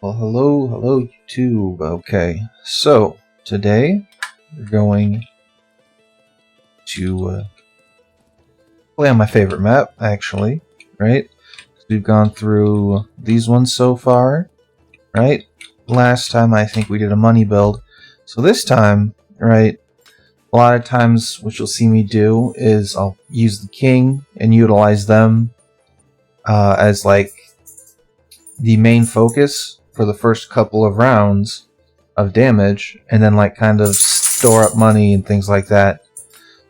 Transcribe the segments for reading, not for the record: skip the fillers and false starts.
Well, hello YouTube. Okay, so today we're going to play on my favorite map, actually, right? We've gone through these ones so far, right? Last time I think we did a money build. So this time, right, a lot of times what you'll see me do is I'll use the king and utilize them as like the main focus for the first couple of rounds of damage, and then like kind of store up money and things like that.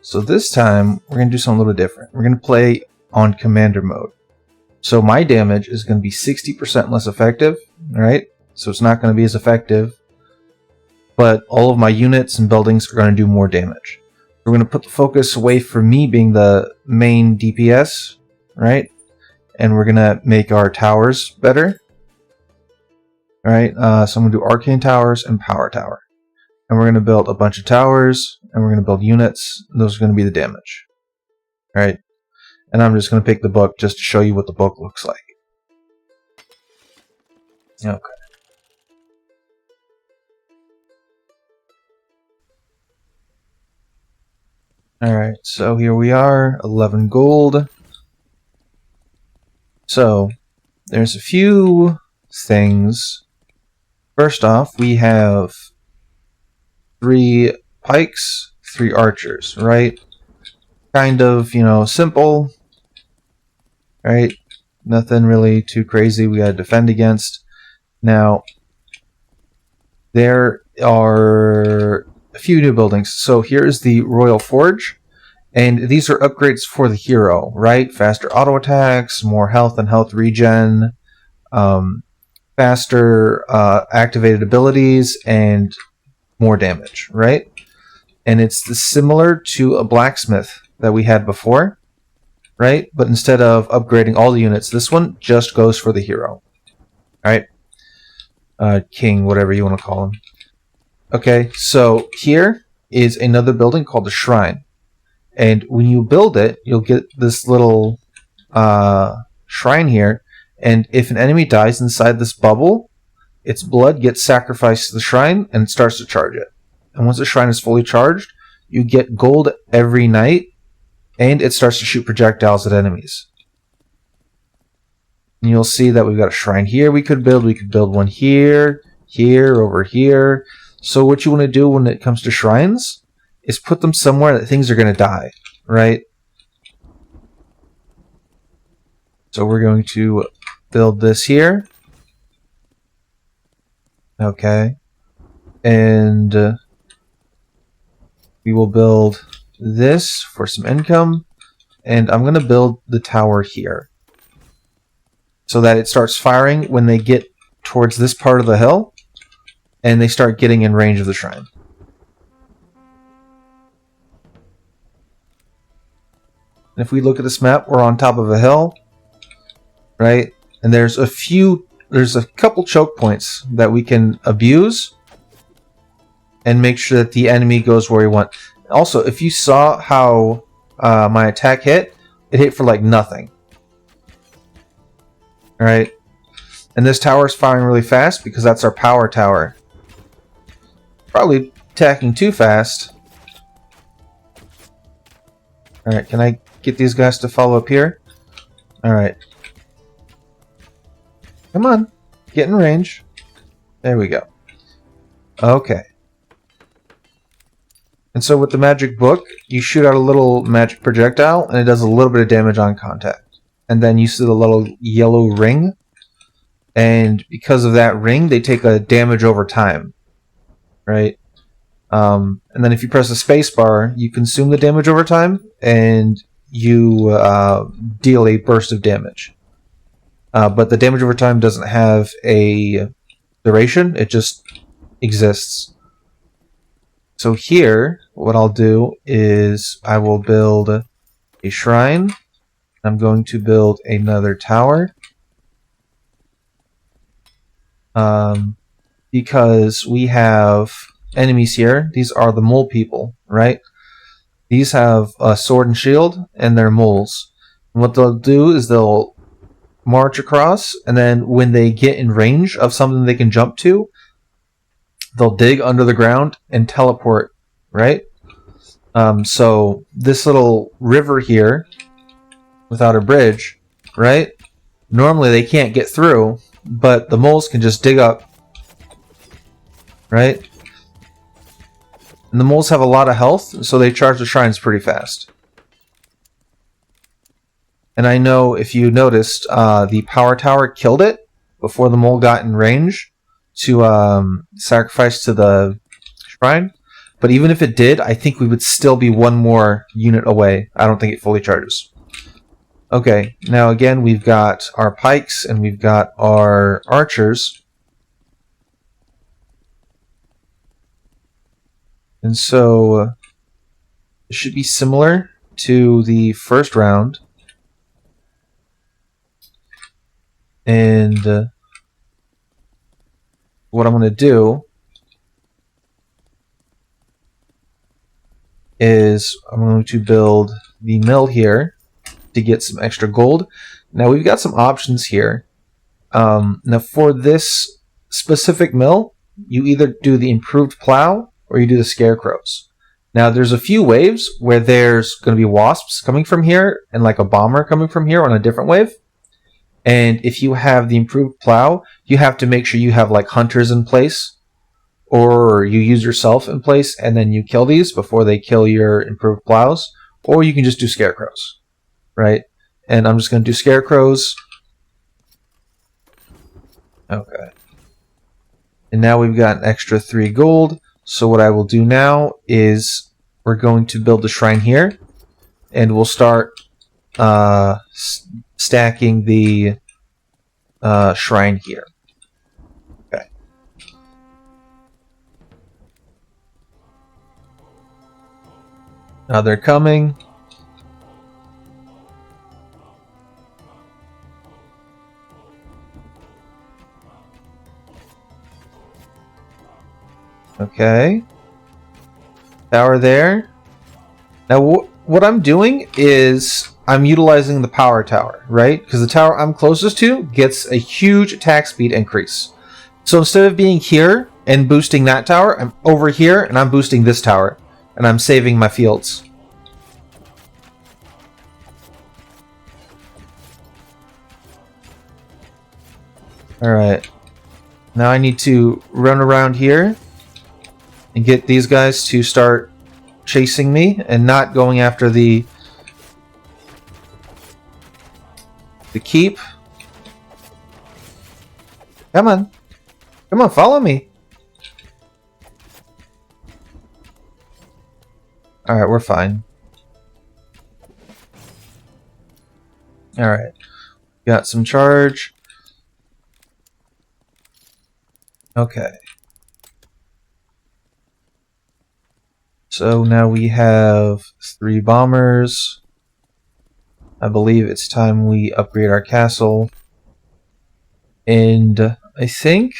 So this time we're going to do something a little different. We're going to play on commander mode. So my damage is going to be 60% less effective, right? So it's not going to be as effective, but all of my units and buildings are going to do more damage. We're going to put the focus away from me being the main DPS, right? And we're going to make our towers better. Right, so I'm going to do arcane towers and power tower. And we're going to build a bunch of towers, and we're going to build units. And those are going to be the damage. Right, and I'm just going to pick the book just to show you what the book looks like. Okay. Alright, so here we are, 11 gold. So, there's a few things. First off, we have 3 pikes, 3 archers, right? Kind of, simple, right? Nothing really too crazy we gotta defend against. Now, there are a few new buildings. So here's the Royal Forge, and these are upgrades for the hero, right? Faster auto attacks, more health and health regen, faster activated abilities, and more damage, right? And it's similar to a blacksmith that we had before, right? But instead of upgrading all the units, this one just goes for the hero, right? King, whatever you want to call him. Okay, so here is another building called the Shrine. And when you build it, you'll get this little shrine here. And if an enemy dies inside this bubble, its blood gets sacrificed to the shrine and it starts to charge it. And once the shrine is fully charged, you get gold every night, and it starts to shoot projectiles at enemies. And you'll see that we've got a shrine here we could build. We could build one here, here, over here. So what you want to do when it comes to shrines is put them somewhere that things are going to die, right? So we're going to build this here. Okay. And we will build this for some income. And I'm going to build the tower here, so that it starts firing when they get towards this part of the hill, and they start getting in range of the shrine. And if we look at this map, we're on top of a hill, right? And there's a couple choke points that we can abuse and make sure that the enemy goes where we want. Also, if you saw how my attack hit, it hit for like nothing. Alright? And this tower is firing really fast because that's our power tower. Probably attacking too fast. Alright, can I get these guys to follow up here? Alright. Come on. Get in range. There we go. Okay. And so with the magic book, you shoot out a little magic projectile, and it does a little bit of damage on contact. And then you see the little yellow ring. And because of that ring, they take a damage over time. Right? And then if you press the space bar, you consume the damage over time, and you deal a burst of damage. But the damage over time doesn't have a duration, it just exists. So here, what I'll do is I will build a shrine. I'm going to build another tower. Because we have enemies here. These are the mole people, right? These have a sword and shield, and they're moles. And what they'll do is they'll march across, and then when they get in range of something they can jump to, they'll dig under the ground and teleport, right? So this little river here, without a bridge, right? Normally they can't get through, but the moles can just dig up, right? And the moles have a lot of health, so they charge the shrines pretty fast. And I know if you noticed, the power tower killed it before the mole got in range to sacrifice to the shrine. But even if it did, I think we would still be one more unit away. I don't think it fully charges. Okay, now again, we've got our pikes and we've got our archers. And so it should be similar to the first round. And what I'm going to do is I'm going to build the mill here to get some extra gold. Now we've got some options here. Now for this specific mill, you either do the improved plow or you do the scarecrows. Now there's a few waves where there's going to be wasps coming from here and like a bomber coming from here on a different wave. And if you have the improved plow, you have to make sure you have like hunters in place, or you use yourself in place and then you kill these before they kill your improved plows, or you can just do scarecrows, right? And I'm just going to do scarecrows. Okay. And now we've got an extra 3 gold. So what I will do now is we're going to build the shrine here, and we'll start stacking the shrine here. Okay. Now they're coming. Okay. Tower there. Now what I'm doing is I'm utilizing the power tower, right? Because the tower I'm closest to gets a huge attack speed increase. So instead of being here and boosting that tower, I'm over here and I'm boosting this tower. And I'm saving my fields. Alright. Now I need to run around here and get these guys to start chasing me and not going after the keep. Come on. Come on, follow me. Alright, we're fine. Alright. Got some charge. Okay. So now we have 3 bombers. I believe it's time we upgrade our castle. And I think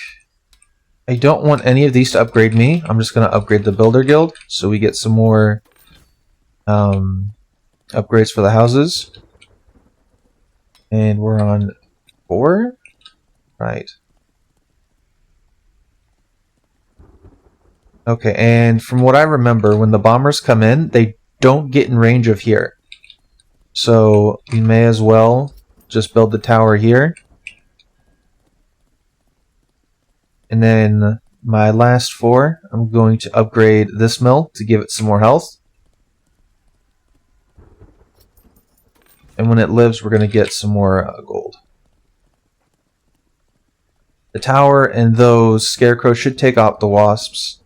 I don't want any of these to upgrade me. I'm just going to upgrade the Builder Guild so we get some more upgrades for the houses. And we're on 4? Right. Okay, and from what I remember, when the bombers come in, they don't get in range of here. So we may as well just build the tower here. And then my last 4, I'm going to upgrade this mill to give it some more health. And when it lives, we're going to get some more gold. The tower and those scarecrows should take out the wasps.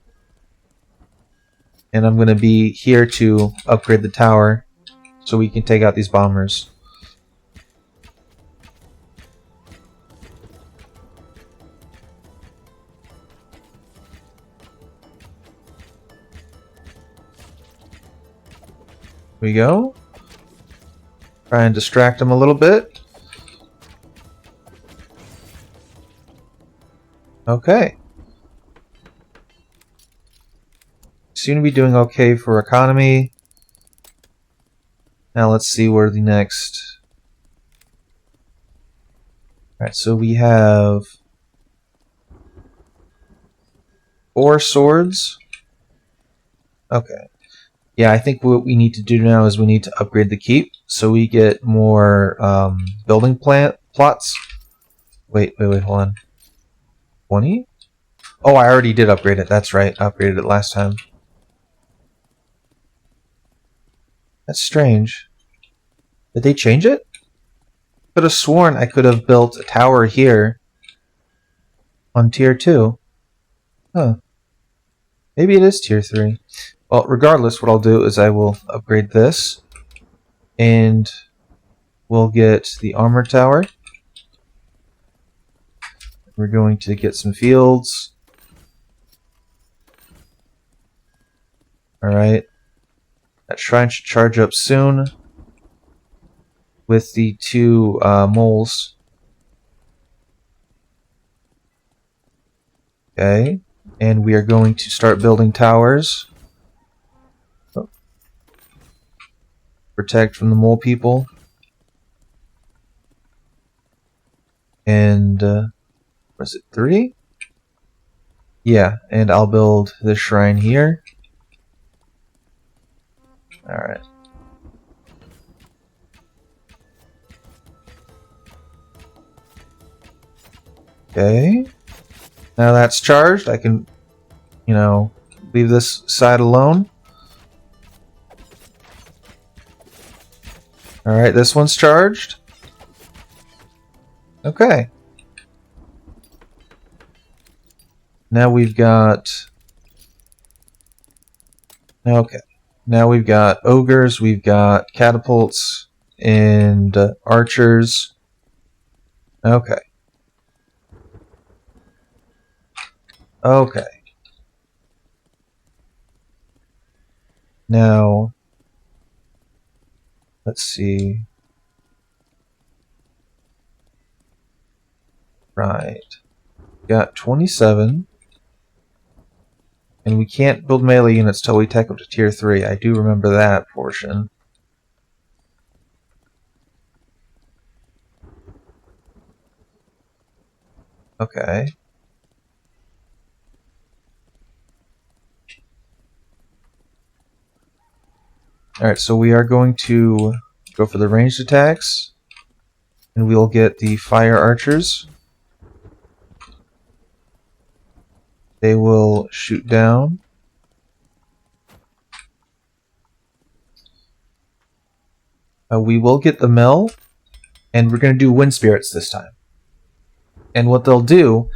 And I'm going to be here to upgrade the tower so we can take out these bombers. Here we go. Try and distract them a little bit. Okay. Seem to be doing okay for economy. Now let's see where the next Alright, so we have 4 swords. Okay. Yeah, I think what we need to do now is we need to upgrade the keep so we get more building plots. Wait, hold on. 20? Oh, I already did upgrade it. That's right. I upgraded it last time. That's strange. Did they change it? Could have sworn I could have built a tower here on tier 2. Huh. Maybe it is tier 3. Well, regardless, what I'll do is I will upgrade this, and we'll get the armor tower. We're going to get some fields. Alright. That shrine should charge up soon with the 2 moles. Okay. And we are going to start building towers. Oh. Protect from the mole people. And, was it 3? Yeah, and I'll build the shrine here. Alright. Okay. Now that's charged, I can, leave this side alone. Alright, this one's charged. Okay. Now we've got... Okay. Now we've got ogres, we've got catapults, and archers. Okay. Okay. Now, let's see. Right. Got 27. And we can't build melee units till we tech up to tier 3. I do remember that portion. Okay. Alright, so we are going to go for the ranged attacks. And we'll get the fire archers. They will shoot down. We will get the mill. And we're going to do wind spirits this time. And what they'll do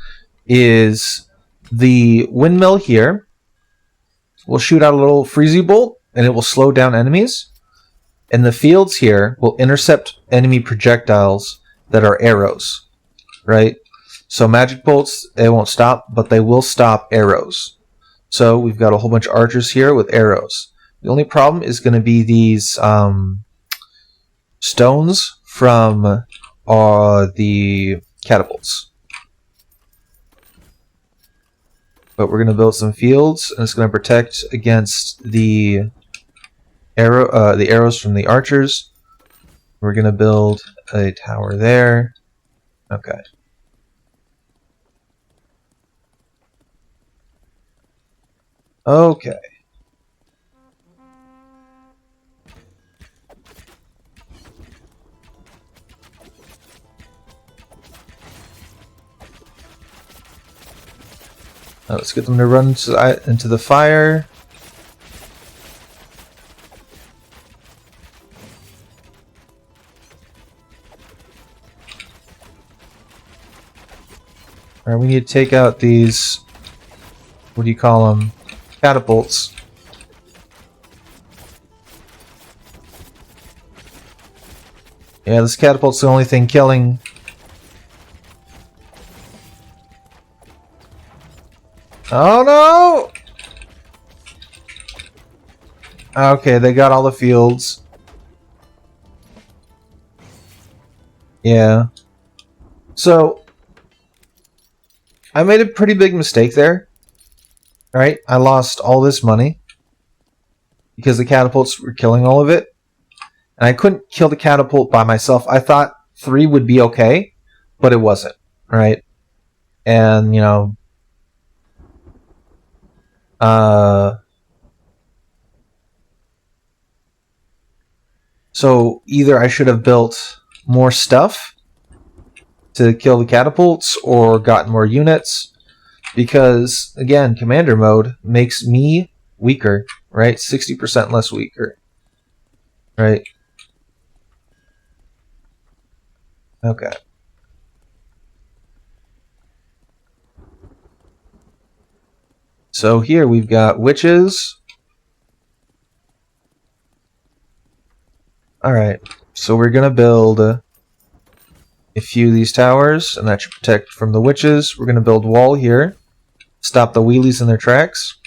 is the windmill here will shoot out a little freezy bolt, and it will slow down enemies. And the fields here will intercept enemy projectiles that are arrows, right? So magic bolts, they won't stop, but they will stop arrows. So we've got a whole bunch of archers here with arrows. The only problem is going to be these stones from the catapults. But we're going to build some fields, and it's going to protect against the arrows from the archers. We're going to build a tower there. Okay. Okay. Now let's get them to run into the fire. Alright, we need to take out these, what do you call them, catapults. Yeah, this catapult's the only thing killing. Oh no! Okay, they got all the fields. Yeah. So, I made a pretty big mistake there. Right? I lost all this money because the catapults were killing all of it. And I couldn't kill the catapult by myself. I thought 3 would be okay, but it wasn't, right? And, you know, so either I should have built more stuff to kill the catapults or gotten more units, because, again, commander mode makes me weaker, right? 60% less weaker, right? Okay. So here we've got witches. Alright, so we're going to build a few of these towers, and that should protect from the witches. We're going to build wall here. Stop the wheelies in their tracks.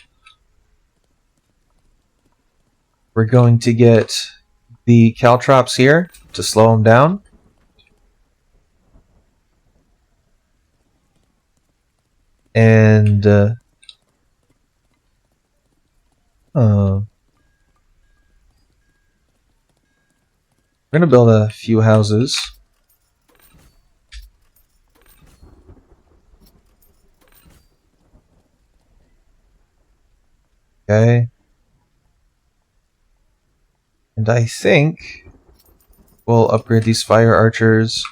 We're going to get the caltrops here to slow them down. And we're going to build a few houses. Okay. And I think we'll upgrade these fire archers.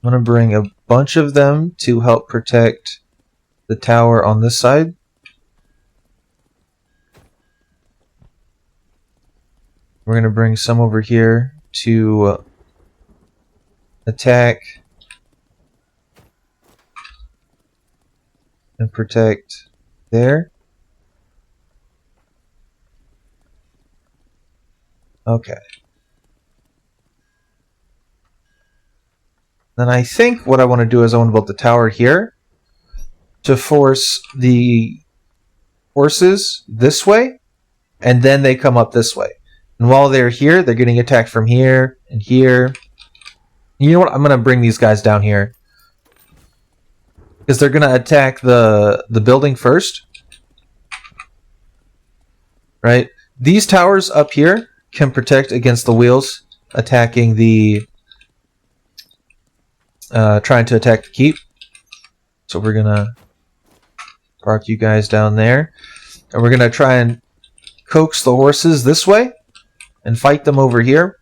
I'm going to bring a bunch of them to help protect the tower on this side. We're going to bring some over here to attack and protect there. Okay. Then I think what I want to do is I want to build the tower here to force the horses this way, and then they come up this way. And while they're here, they're getting attacked from here and here. You know what? I'm going to bring these guys down here, because they're going to attack the building first. Right? These towers up here can protect against the wheels attacking the... trying to attack the keep. So we're going to park you guys down there. And we're going to try and coax the horses this way and fight them over here.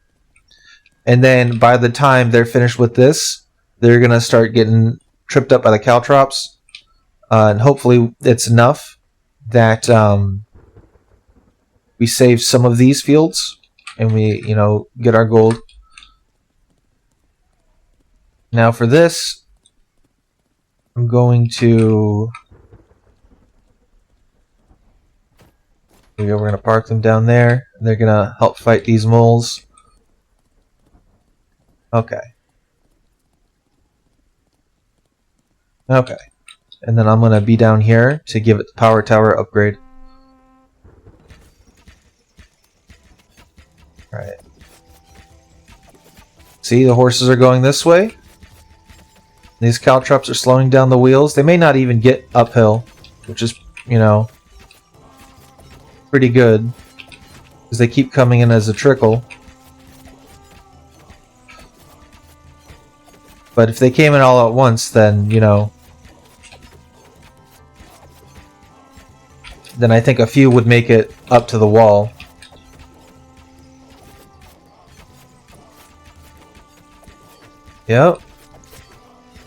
And then by the time they're finished with this, they're going to start getting tripped up by the caltrops. And hopefully it's enough that we save some of these fields and we, you know, get our gold. Now for this, I'm going to... Here we go, we're going to park them down there. They're going to help fight these moles. Okay. Okay. And then I'm going to be down here to give it the power tower upgrade. Alright. See, the horses are going this way. These caltrops are slowing down the wheels. They may not even get uphill, which is, you know, pretty good, because they keep coming in as a trickle. But if they came in all at once, then, you know, then I think a few would make it up to the wall. Yep.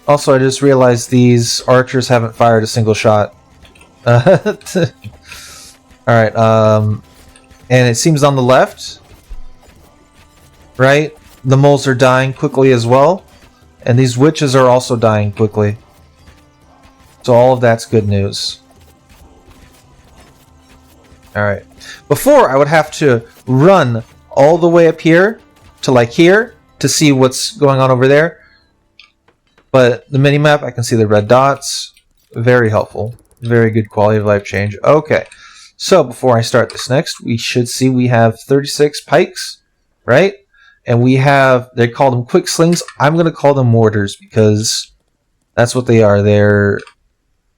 Also, I just realized these archers haven't fired a single shot. Alright, and it seems on the left, right, the moles are dying quickly as well, and these witches are also dying quickly. So all of that's good news. Alright. Before, I would have to run all the way up here to like here to see what's going on over there. But the minimap, I can see the red dots. Very helpful. Very good quality of life change. Okay. So before I start this next, we should see we have 36 pikes, right? And we have, they call them quick slings. I'm going to call them mortars because that's what they are. They're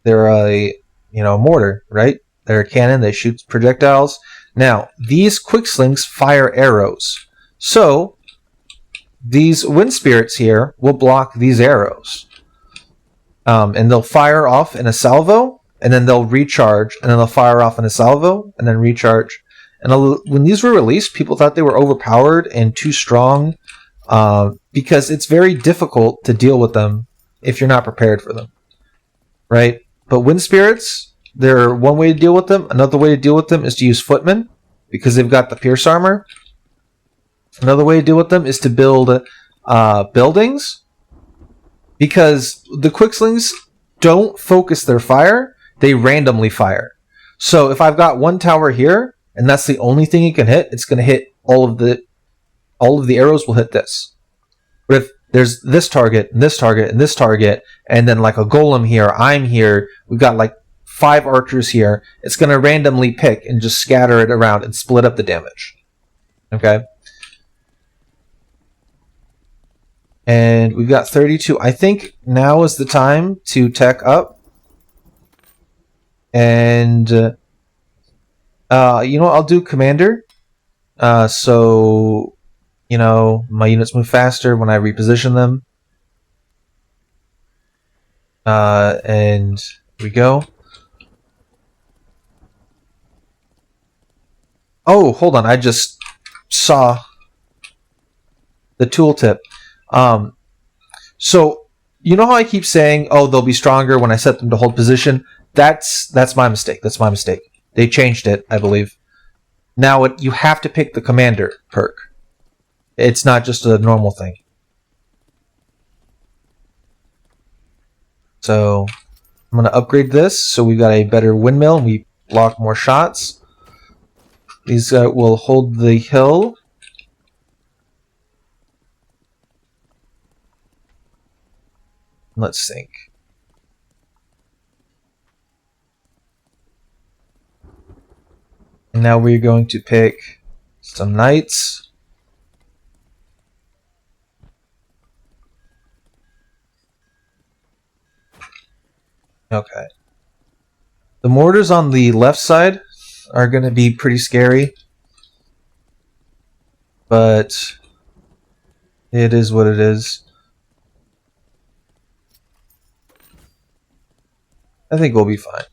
a, you know, mortar, right? They're a cannon. They shoot projectiles. Now, these quick slings fire arrows. So these wind spirits here will block these arrows. and they'll fire off in a salvo, and then they'll recharge, and then they'll fire off in a salvo, and then recharge. And when these were released, people thought they were overpowered and too strong, because it's very difficult to deal with them if you're not prepared for them, right? But wind spirits, they're one way to deal with them. Another way to deal with them is to use footmen, because they've got the pierce armor. Another way to deal with them is to build buildings, because the Quickslings don't focus their fire, they randomly fire. So if I've got one tower here, and that's the only thing it can hit, it's going to hit all of the arrows will hit this. But if there's this target, and this target, and this target, and then like a golem here, I'm here, we've got like 5 archers here, it's going to randomly pick and just scatter it around and split up the damage. Okay? And we've got 32. I think now is the time to tech up. And, you know, I'll do commander. So, you know, my units move faster when I reposition them. And here we go. Oh, hold on. I just saw the tooltip. So, you know how I keep saying, oh, they'll be stronger when I set them to hold position? That's my mistake. That's my mistake. They changed it, I believe. Now you have to pick the commander perk. It's not just a normal thing. So I'm going to upgrade this so we've got a better windmill and we block more shots. These will hold the hill. Let's think. And now we're going to pick some knights. Okay. The mortars on the left side are going to be pretty scary. But it is what it is. I think we'll be fine.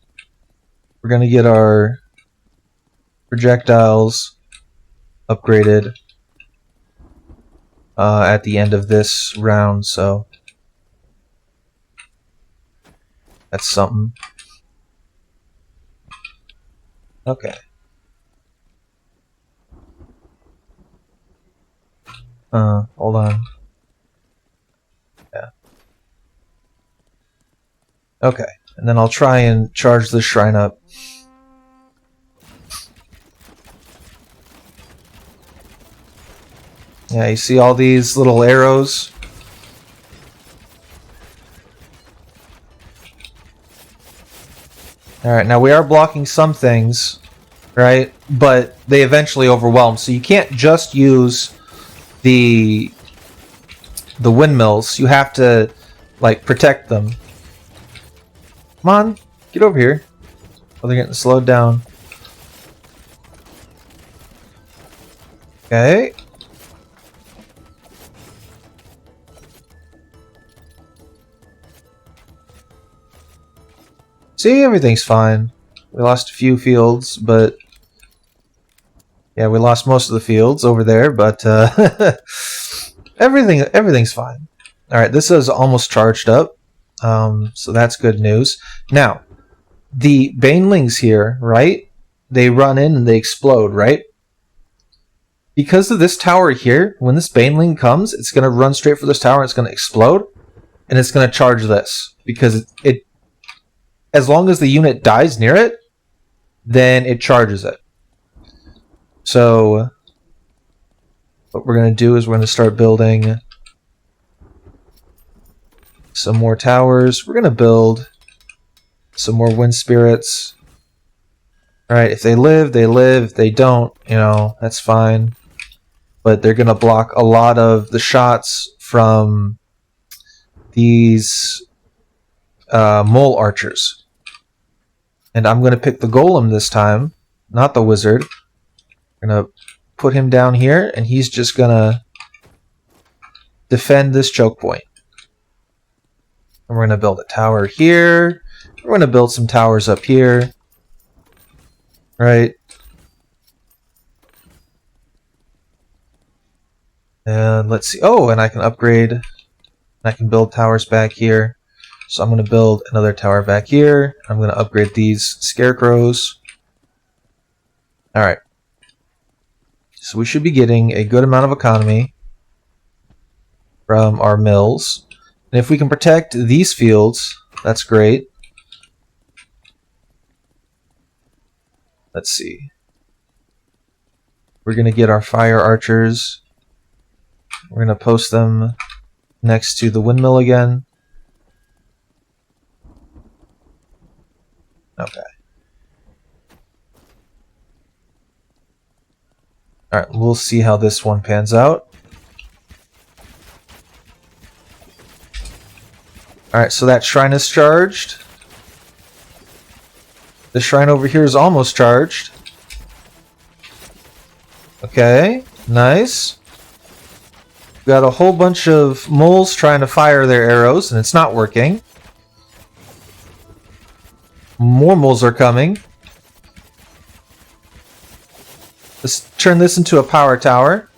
We're going to get our projectiles upgraded at the end of this round, so that's something. Okay. Hold on. Yeah. Okay. And then I'll try and charge this shrine up. Yeah, you see all these little arrows? Alright, now we are blocking some things, right? But they eventually overwhelm, so you can't just use the windmills. You have to, like, protect them. Come on, get over here. Oh, they're getting slowed down. Okay. See, everything's fine. We lost a few fields, but yeah, we lost most of the fields over there, but everything's fine. All right, this is almost charged up, so that's good news. Now, the banelings here, right? They run in and they explode, right? Because of this tower here, when this baneling comes, it's going to run straight for this tower and it's going to explode, and it's going to charge this because it as long as the unit dies near it, then it charges it. So what we're going to do is we're going to start building some more towers. We're going to build some more wind spirits. Alright, if they live, they live. If they don't, you know, that's fine. But they're going to block a lot of the shots from these mole archers. And I'm going to pick the golem this time, not the wizard. I'm going to put him down here, and he's just going to defend this choke point. And we're going to build a tower here. We're going to build some towers up here. Right? And let's see. Oh, and I can upgrade. I can build towers back here. So I'm going to build another tower back here. I'm going to upgrade these scarecrows. Alright. So we should be getting a good amount of economy from our mills. And if we can protect these fields, that's great. Let's see. We're going to get our fire archers. We're going to post them next to the windmill again. Okay. Alright, we'll see how this one pans out. Alright, so that shrine is charged. The shrine over here is almost charged. Okay, nice. We've got a whole bunch of moles trying to fire their arrows, and it's not working. More moles are coming. Let's turn this into a power tower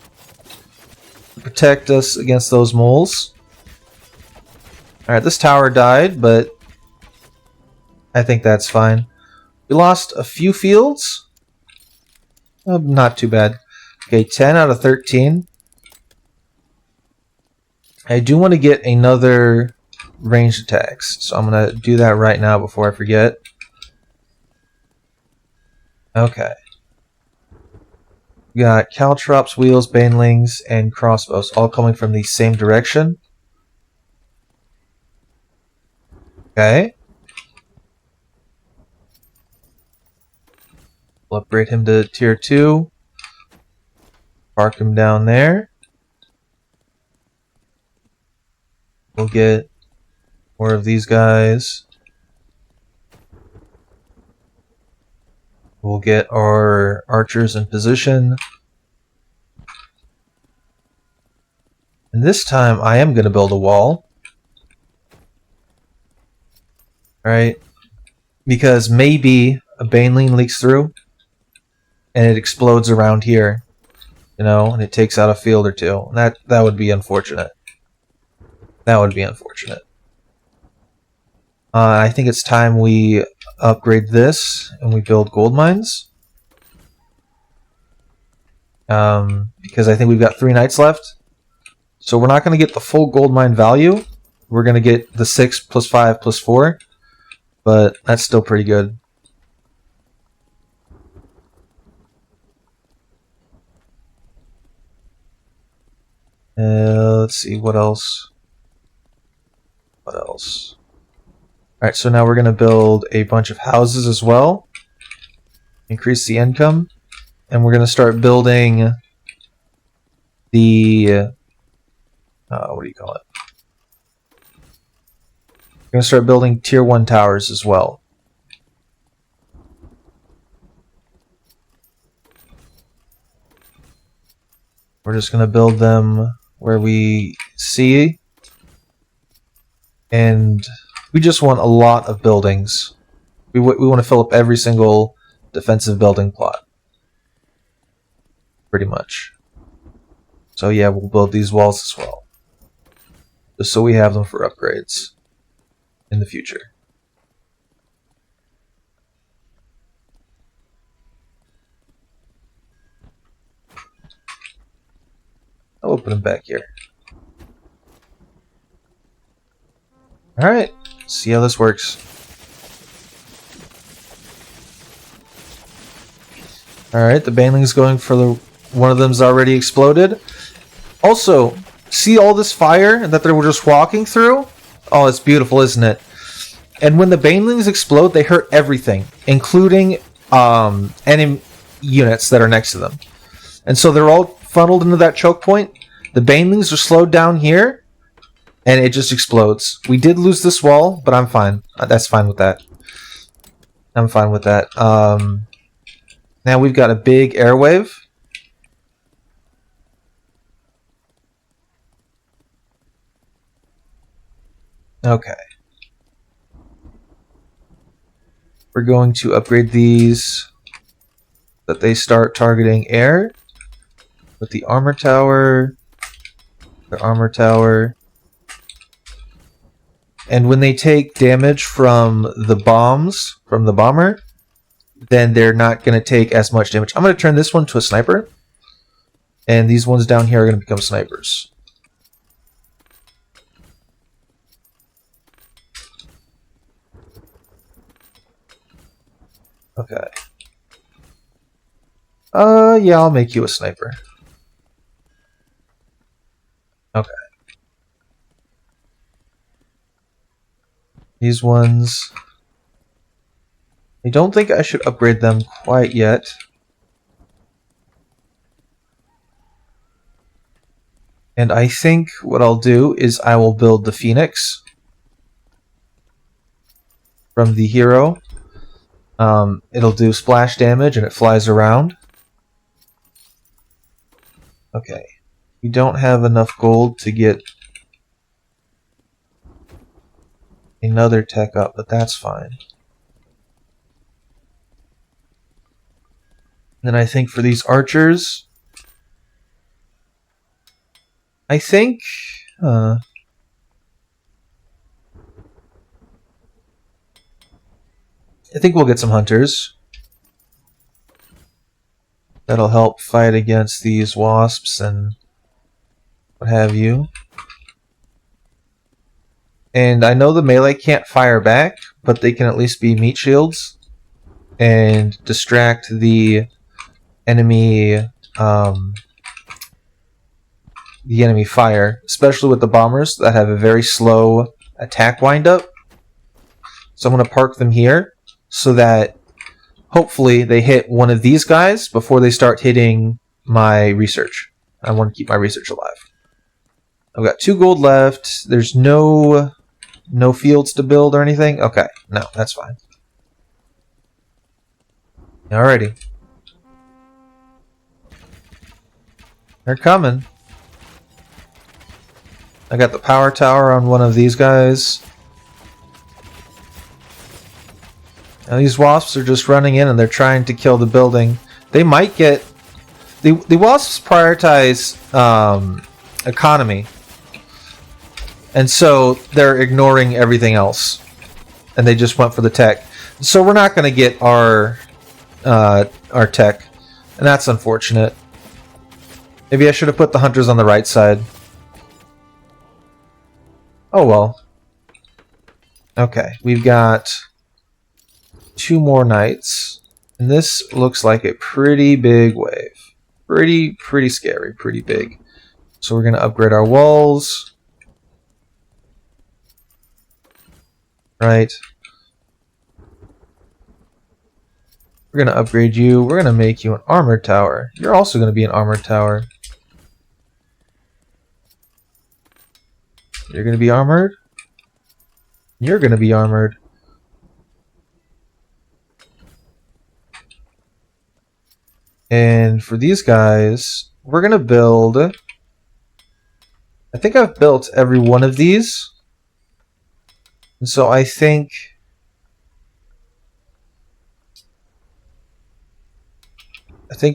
to protect us against those moles. Alright, this tower died, but I think that's fine. We lost a few fields. Not too bad. Okay, 10 out of 13. I do want to get another ranged attacks, so I'm going to do that right now before I forget. Okay. We got caltrops, wheels, banelings, and crossbows, all coming from the same direction. Okay. We'll upgrade him to tier 2. Park him down there. We'll get more of these guys. We'll get our archers in position. And this time I am going to build a wall. Right? Because maybe a baneling leaks through and it explodes around here. You know, and it takes out a field or two. That would be unfortunate. That would be unfortunate. I think it's time we upgrade this and we build gold mines. Because I think we've got 3 knights left. So we're not going to get the full gold mine value. We're going to get the 6 plus 5 plus 4. But that's still pretty good. Let's see, what else? What else? Alright, so now we're going to build a bunch of houses as well. Increase the income. And we're going to start building the... what do you call it? We're going to start building tier 1 towers as well. We're just going to build them where we see. And we just want a lot of buildings. We want to fill up every single defensive building plot. Pretty much. So yeah, we'll build these walls as well. Just so we have them for upgrades in the future. I'll open them back here. Alright, see how this works. Alright, the baneling's going for the... One of them's already exploded. Also, see all this fire that they were just walking through? Oh, it's beautiful, isn't it? And when the banelings explode, they hurt everything, including enemy units that are next to them. And so they're all funneled into that choke point. The banelings are slowed down here, and it just explodes. We did lose this wall, but I'm fine. That's fine with that. I'm fine with that. Now we've got a big airwave. Okay. We're going to upgrade these so that they start targeting air with the armor tower, the armor tower. And when they take damage from the bombs, from the bomber, then they're not going to take as much damage. I'm going to turn this one to a sniper. And these ones down here are going to become snipers. Okay. Yeah, I'll make you a sniper. Okay. These ones... I don't think I should upgrade them quite yet. And I think what I'll do is I will build the Phoenix from the hero. It'll do splash damage and it flies around. Okay. We don't have enough gold to get another tech up, but that's fine. Then I think for these archers, I think we'll get some hunters. That'll help fight against these wasps and what have you. And I know the melee can't fire back, but they can at least be meat shields and distract the enemy fire, especially with the bombers that have a very slow attack windup. So I'm going to park them here so that hopefully they hit one of these guys before they start hitting my research. I want to keep my research alive. I've got 2 gold left. There's no fields to build or anything. Okay, no, that's fine. Alrighty. They're coming. I got the power tower on one of these guys. Now these wasps are just running in and they're trying to kill the building. They might get... The wasps prioritize economy. And so they're ignoring everything else. And they just went for the tech. So we're not going to get our tech. And that's unfortunate. Maybe I should have put the hunters on the right side. Oh well. Okay, we've got 2 more knights. And this looks like a pretty big wave. Pretty scary, pretty big. So we're going to upgrade our walls. Right. We're going to upgrade you. We're going to make you an armored tower. You're also going to be an armored tower. You're going to be armored. You're going to be armored. And for these guys, we're going to build... I think I've built every one of these. And so I think...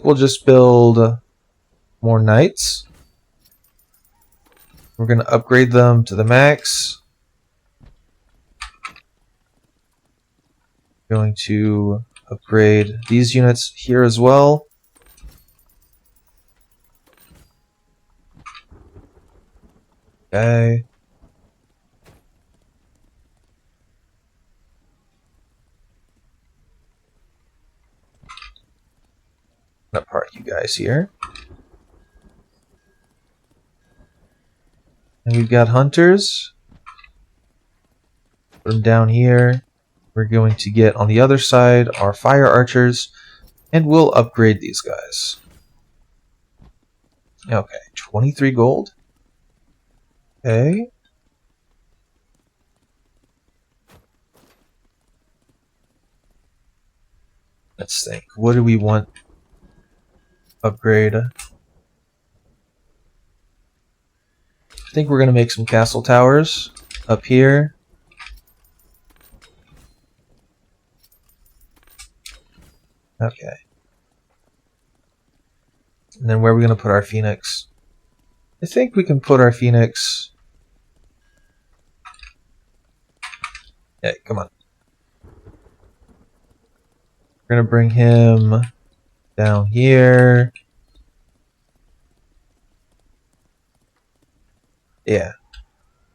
we'll just build more knights. We're going to upgrade them to the max. Going to upgrade these units here as well. Okay. I'm gonna park you guys here. And we've got hunters. Put them down here. We're going to get on the other side our fire archers, and we'll upgrade these guys. Okay, 23 gold. Okay. Let's think. What do we want? Upgrade. I think we're going to make some castle towers up here. Okay. And then where are we going to put our Phoenix? I think we can put our Phoenix... Yeah, come on. We're going to bring him down here. Yeah,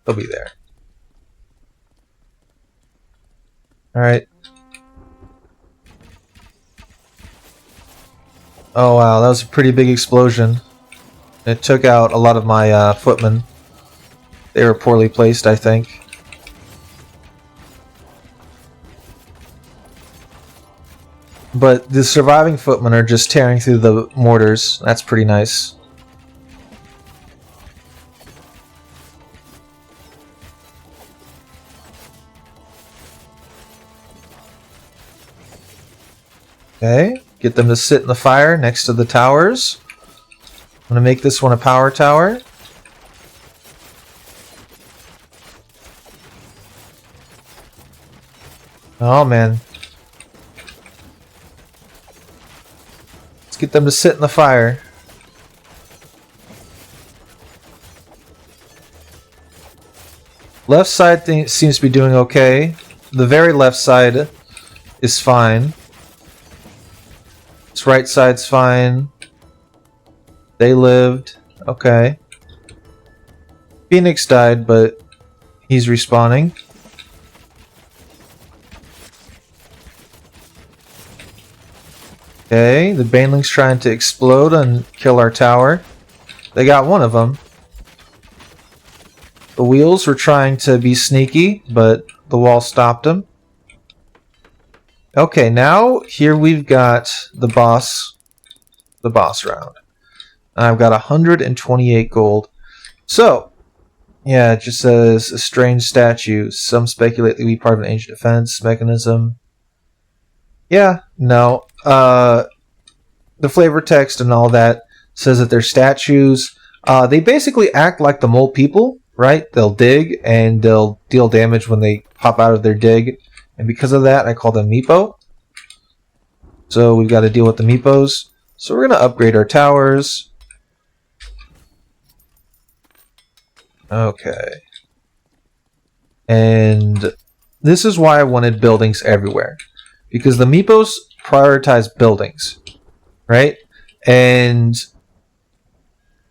he'll be there. Alright. Oh wow, that was a pretty big explosion. It took out a lot of my footmen. They were poorly placed, I think. But the surviving footmen are just tearing through the mortars. That's pretty nice. Okay, get them to sit in the fire next to the towers. I'm going to make this one a power tower. Oh man. Let's get them to sit in the fire. Left side seems to be doing okay. The very left side is fine. This right side's fine. They lived. Okay. Phoenix died, but he's respawning. Okay, the baneling's trying to explode and kill our tower. They got one of them. The wheels were trying to be sneaky, but the wall stopped them. Okay, now here we've got the boss round. I've got 128 gold. So, yeah, it just says a strange statue. Some speculate they be part of an ancient defense mechanism. Yeah, no. The flavor text and all that says that they're statues. They basically act like the mole people, right? They'll dig and they'll deal damage when they pop out of their dig. And because of that, I call them Meepo. So we've got to deal with the Meepos. So we're going to upgrade our towers. Okay. And this is why I wanted buildings everywhere. Because the Meepos prioritize buildings, right? And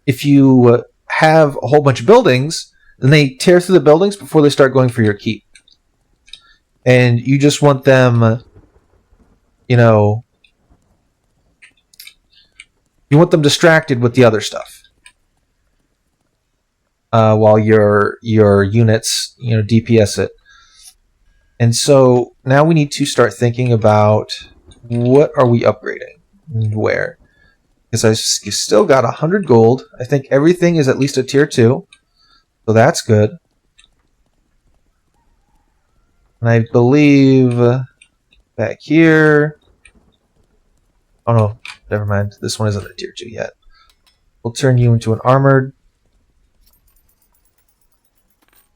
if you have a whole bunch of buildings, then they tear through the buildings before they start going for your keep. And you just want them, you know, you want them distracted with the other stuff. While your units, you know, DPS it. And so now we need to start thinking about what are we upgrading and where. Because I still got 100 gold. I think everything is at least a tier 2. So that's good. And I believe back here... Oh no, never mind. This one isn't a tier 2 yet. We'll turn you into an armored.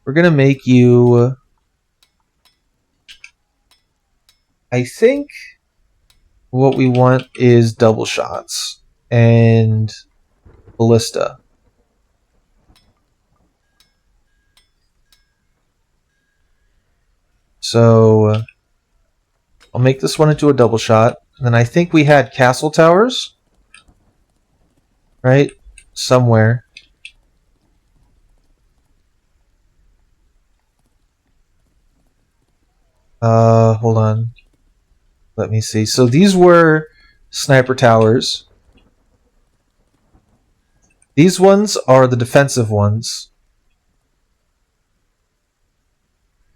We're going to make you... I think what we want is double shots and ballista. So I'll make this one into a double shot. And then I think we had castle towers, right? Somewhere. Hold on. Let me see. So these were sniper towers. These ones are the defensive ones.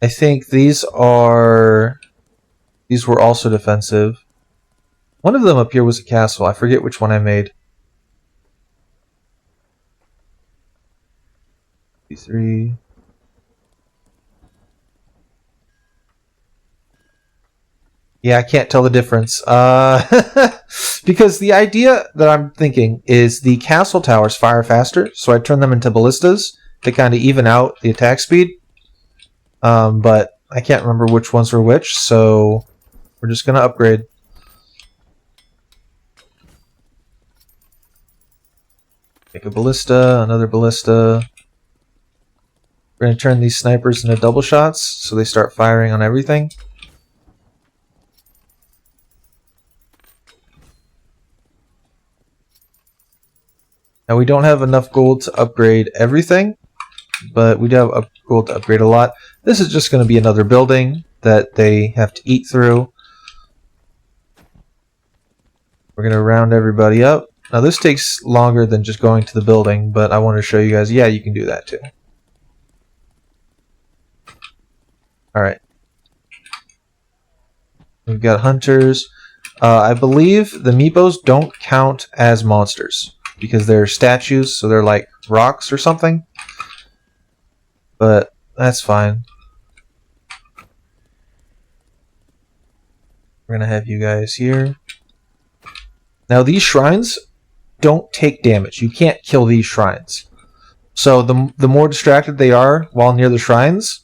I think these were also defensive. One of them up here was a castle. I forget which one I made. Three. Yeah, I can't tell the difference. Because the idea that I'm thinking is the castle towers fire faster, so I turn them into ballistas to kind of even out the attack speed. But I can't remember which ones were which, so we're just going to upgrade. Make a ballista, another ballista. We're going to turn these snipers into double shots, so they start firing on everything. Now we don't have enough gold to upgrade everything, but we do have gold to upgrade a lot. This is just going to be another building that they have to eat through. We're going to round everybody up. Now this takes longer than just going to the building, but I want to show you guys, yeah, you can do that too. Alright. We've got hunters. I believe the Meepos don't count as monsters because they're statues, so they're like rocks or something. But that's fine. We're going to have you guys here. Now these shrines don't take damage. You can't kill these shrines. So the more distracted they are while near the shrines,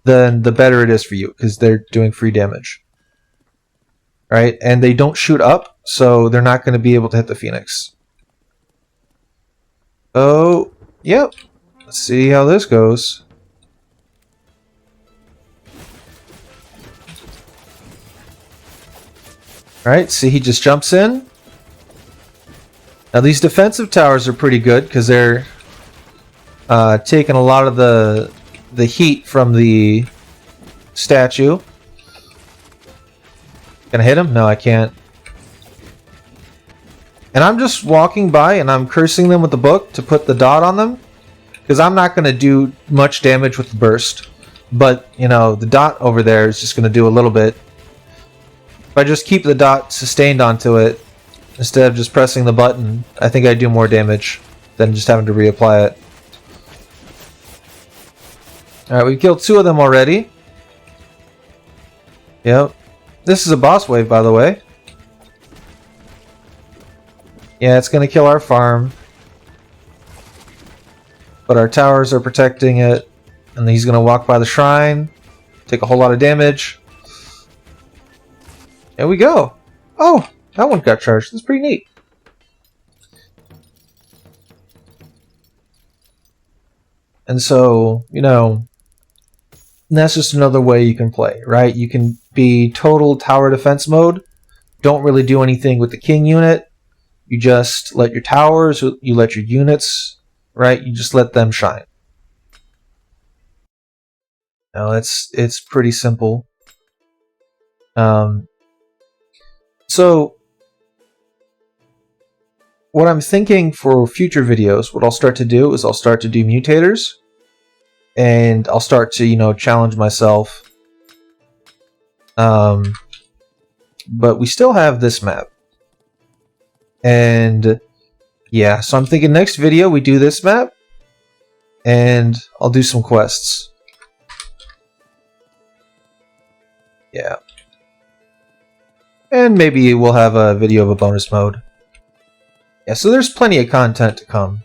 then the better it is for you, because they're doing free damage. Right? And they don't shoot up, so they're not going to be able to hit the Phoenix. Oh, yep. Let's see how this goes. Alright, see, he just jumps in. Now these defensive towers are pretty good because they're taking a lot of the heat from the statue. Can I hit him? No, I can't. And I'm just walking by and I'm cursing them with the book to put the dot on them, because I'm not going to do much damage with the burst. But, you know, the dot over there is just going to do a little bit. If I just keep the dot sustained onto it, instead of just pressing the button, I think I do more damage than just having to reapply it. Alright, we've killed 2 of them already. Yep. This is a boss wave, by the way. Yeah, it's going to kill our farm. But our towers are protecting it. And he's going to walk by the shrine. Take a whole lot of damage. There we go. Oh, that one got charged. That's pretty neat. And so, you know, that's just another way you can play, right? You can be total tower defense mode. Don't really do anything with the king unit. You just let your towers, you let your units, right? You just let them shine. Now it's pretty simple. So what I'm thinking for future videos, what I'll start to do is I'll start to do mutators, and I'll start to, you know, challenge myself. But we still have this map. And yeah, so I'm thinking next video we do this map, and I'll do some quests. Yeah. And maybe we'll have a video of a bonus mode. Yeah, so there's plenty of content to come.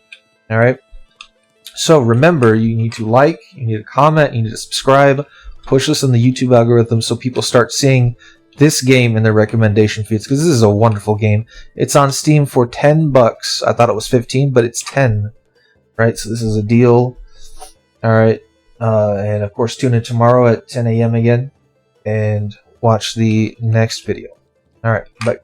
Alright? So remember, you need to like, you need to comment, you need to subscribe, push this in the YouTube algorithm so people start seeing this game in their recommendation feeds, because this is a wonderful game. It's on Steam for $10. I thought it was 15, but it's 10. Right, so this is a deal. Alright, and of course tune in tomorrow at 10 a.m. again, and watch the next video. Alright, bye.